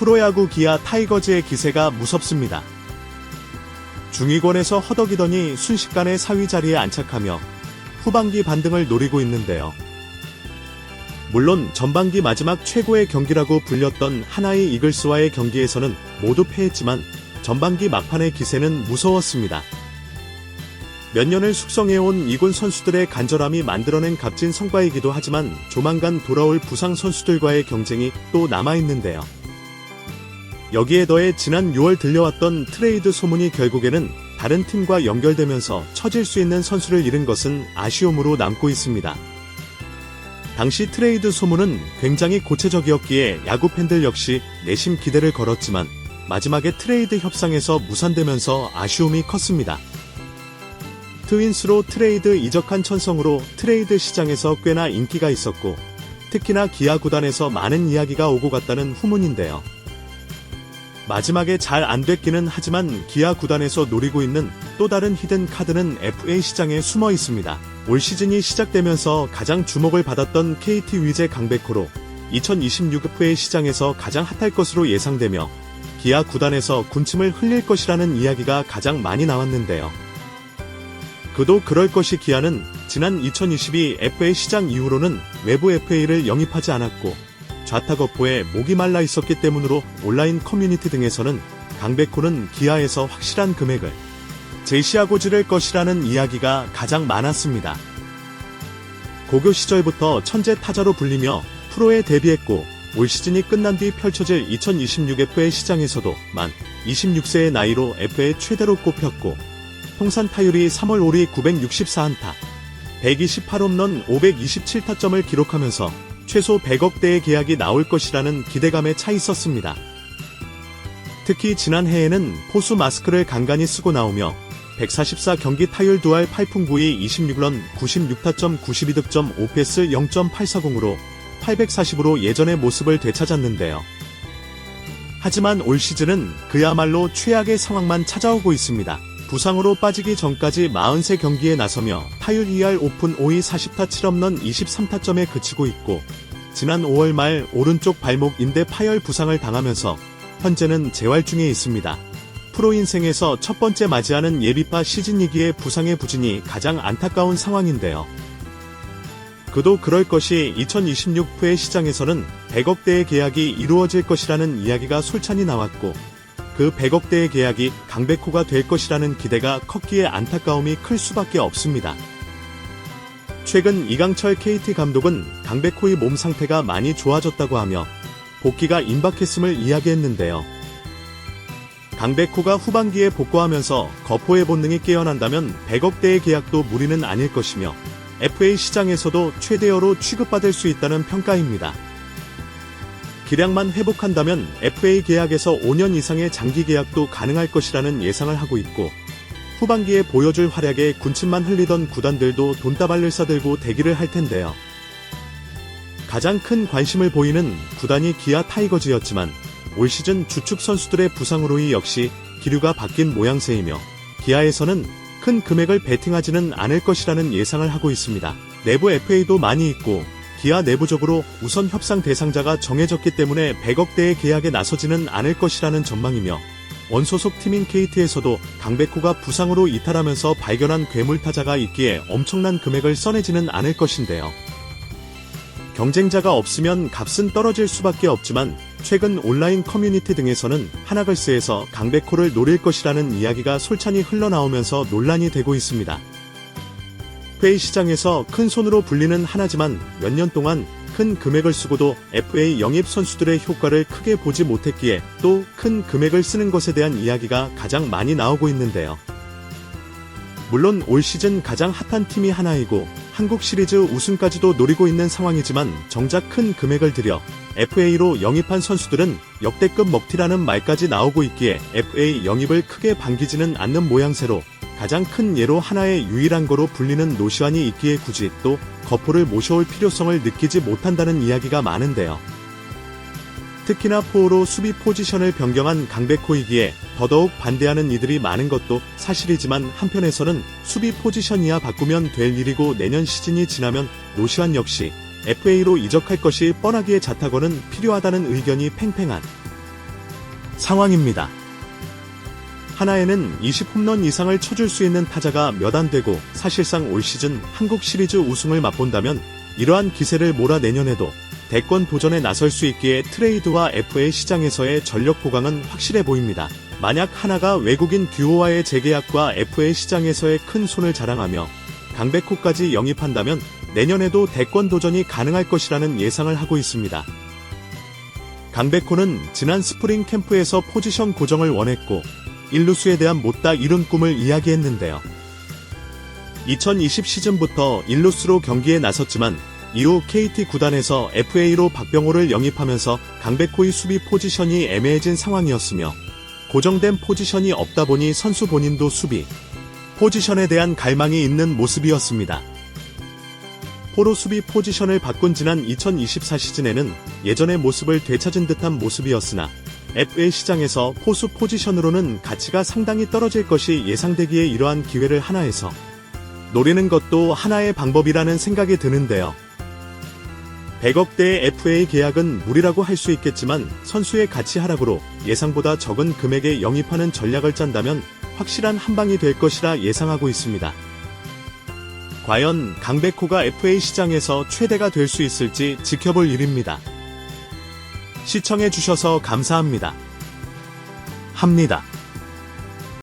프로야구 기아 타이거즈의 기세가 무섭습니다. 중위권에서 허덕이더니 순식간에 4위 자리에 안착하며 후반기 반등을 노리고 있는데요. 물론 전반기 마지막 최고의 경기라고 불렸던 하나의 이글스와의 경기에서는 모두 패했지만 전반기 막판의 기세는 무서웠습니다. 몇 년을 숙성해온 이군 선수들의 간절함이 만들어낸 값진 성과이기도 하지만 조만간 돌아올 부상 선수들과의 경쟁이 또 남아있는데요. 여기에 더해 지난 6월 들려왔던 트레이드 소문이 결국에는 다른 팀과 연결되면서 처질 수 있는 선수를 잃은 것은 아쉬움으로 남고 있습니다. 당시 트레이드 소문은 굉장히 구체적이었기에 야구 팬들 역시 내심 기대를 걸었지만 마지막에 트레이드 협상에서 무산되면서 아쉬움이 컸습니다. 트윈스로 트레이드 이적한 천성으로 트레이드 시장에서 꽤나 인기가 있었고 특히나 기아 구단에서 많은 이야기가 오고 갔다는 후문인데요. 마지막에 잘 안 됐기는 하지만 기아 구단에서 노리고 있는 또 다른 히든 카드는 FA 시장에 숨어 있습니다. 올 시즌이 시작되면서 가장 주목을 받았던 KT 위즈 강백호로 2026 FA 시장에서 가장 핫할 것으로 예상되며 기아 구단에서 군침을 흘릴 것이라는 이야기가 가장 많이 나왔는데요. 그도 그럴 것이 기아는 지난 2022 FA 시장 이후로는 외부 FA를 영입하지 않았고 좌타거포에 목이 말라 있었기 때문으로 온라인 커뮤니티 등에서는 강백호는 기아에서 확실한 금액을 제시하고 지를 것이라는 이야기가 가장 많았습니다. 고교 시절부터 천재 타자로 불리며 프로에 데뷔했고 올 시즌이 끝난 뒤 펼쳐질 2026 FA 시장에서도 만 26세의 나이로 FA 최대로 꼽혔고 통산 타율이 3월 5리 964안타, 128홈런 527타점을 기록하면서 최소 100억대의 계약이 나올 것이라는 기대감에 차 있었습니다. 특히 지난해에는 포수 마스크를 간간히 쓰고 나오며 144경기 타율 2할 8푼 9위 26런 96타점 92득점 5패스 0.840으로 840으로 예전의 모습을 되찾았는데요. 하지만 올 시즌은 그야말로 최악의 상황만 찾아오고 있습니다. 부상으로 빠지기 전까지 43경기에 나서며 타율 2할 5푼 5위 40타 7홈런 23타점에 그치고 있고 지난 5월 말 오른쪽 발목 인대 파열 부상을 당하면서 현재는 재활 중에 있습니다. 프로 인생에서 첫 번째 맞이하는 예비파 시즌이기에 부상의 부진이 가장 안타까운 상황인데요. 그도 그럴 것이 2026 FA 시장에서는 100억대의 계약이 이루어질 것이라는 이야기가 솔찬히 나왔고 그 100억대의 계약이 강백호가 될 것이라는 기대가 컸기에 안타까움이 클 수밖에 없습니다. 최근 이강철 KT 감독은 강백호의 몸 상태가 많이 좋아졌다고 하며 복귀가 임박했음을 이야기했는데요. 강백호가 후반기에 복구하면서 거포의 본능이 깨어난다면 100억대의 계약도 무리는 아닐 것이며 FA 시장에서도 최대어로 취급받을 수 있다는 평가입니다. 기량만 회복한다면 FA 계약에서 5년 이상의 장기 계약도 가능할 것이라는 예상을 하고 있고 후반기에 보여줄 활약에 군침만 흘리던 구단들도 돈다발을 싸들고 대기를 할 텐데요. 가장 큰 관심을 보이는 구단이 기아 타이거즈였지만 올 시즌 주축 선수들의 부상으로 역시 기류가 바뀐 모양새이며 기아에서는 큰 금액을 베팅하지는 않을 것이라는 예상을 하고 있습니다. 내부 FA도 많이 있고 기아 내부적으로 우선 협상 대상자가 정해졌기 때문에 100억대의 계약에 나서지는 않을 것이라는 전망이며 원소속 팀인 KT에서도 강백호가 부상으로 이탈하면서 발견한 괴물타자가 있기에 엄청난 금액을 써내지는 않을 것인데요. 경쟁자가 없으면 값은 떨어질 수밖에 없지만 최근 온라인 커뮤니티 등에서는 하나글스에서 강백호를 노릴 것이라는 이야기가 솔찬히 흘러나오면서 논란이 되고 있습니다. FA 시장에서 큰 손으로 불리는 하나지만 몇 년 동안 큰 금액을 쓰고도 FA 영입 선수들의 효과를 크게 보지 못했기에 또 큰 금액을 쓰는 것에 대한 이야기가 가장 많이 나오고 있는데요. 물론 올 시즌 가장 핫한 팀이 하나이고 한국 시리즈 우승까지도 노리고 있는 상황이지만 정작 큰 금액을 들여 FA로 영입한 선수들은 역대급 먹튀라는 말까지 나오고 있기에 FA 영입을 크게 반기지는 않는 모양새로 가장 큰 예로 하나의 유일한 거로 불리는 노시환이 있기에 굳이 또 거포를 모셔올 필요성을 느끼지 못한다는 이야기가 많은데요. 특히나 포로 수비 포지션을 변경한 강백호이기에 더더욱 반대하는 이들이 많은 것도 사실이지만 한편에서는 수비 포지션이야 바꾸면 될 일이고 내년 시즌이 지나면 노시환 역시 FA로 이적할 것이 뻔하기에 자타고는 필요하다는 의견이 팽팽한 상황입니다. 하나에는 20홈런 이상을 쳐줄 수 있는 타자가 몇 안 되고 사실상 올 시즌 한국 시리즈 우승을 맛본다면 이러한 기세를 몰아 내년에도 대권 도전에 나설 수 있기에 트레이드와 FA 시장에서의 전력 보강은 확실해 보입니다. 만약 하나가 외국인 듀오와의 재계약과 FA 시장에서의 큰 손을 자랑하며 강백호까지 영입한다면 내년에도 대권 도전이 가능할 것이라는 예상을 하고 있습니다. 강백호는 지난 스프링 캠프에서 포지션 고정을 원했고 1루수에 대한 못다 이룬 꿈을 이야기했는데요. 2020 시즌부터 1루수로 경기에 나섰지만 이후 KT 구단에서 FA로 박병호를 영입하면서 강백호의 수비 포지션이 애매해진 상황이었으며 고정된 포지션이 없다 보니 선수 본인도 수비 포지션에 대한 갈망이 있는 모습이었습니다. 포로 수비 포지션을 바꾼 지난 2024 시즌에는 예전의 모습을 되찾은 듯한 모습이었으나 FA 시장에서 포수 포지션으로는 가치가 상당히 떨어질 것이 예상되기에 이러한 기회를 하나에서 노리는 것도 하나의 방법이라는 생각이 드는데요. 100억대의 FA 계약은 무리라고 할 수 있겠지만 선수의 가치 하락으로 예상보다 적은 금액에 영입하는 전략을 짠다면 확실한 한방이 될 것이라 예상하고 있습니다. 과연 강백호가 FA 시장에서 최대가 될 수 있을지 지켜볼 일입니다. 시청해주셔서 감사합니다. 합니다.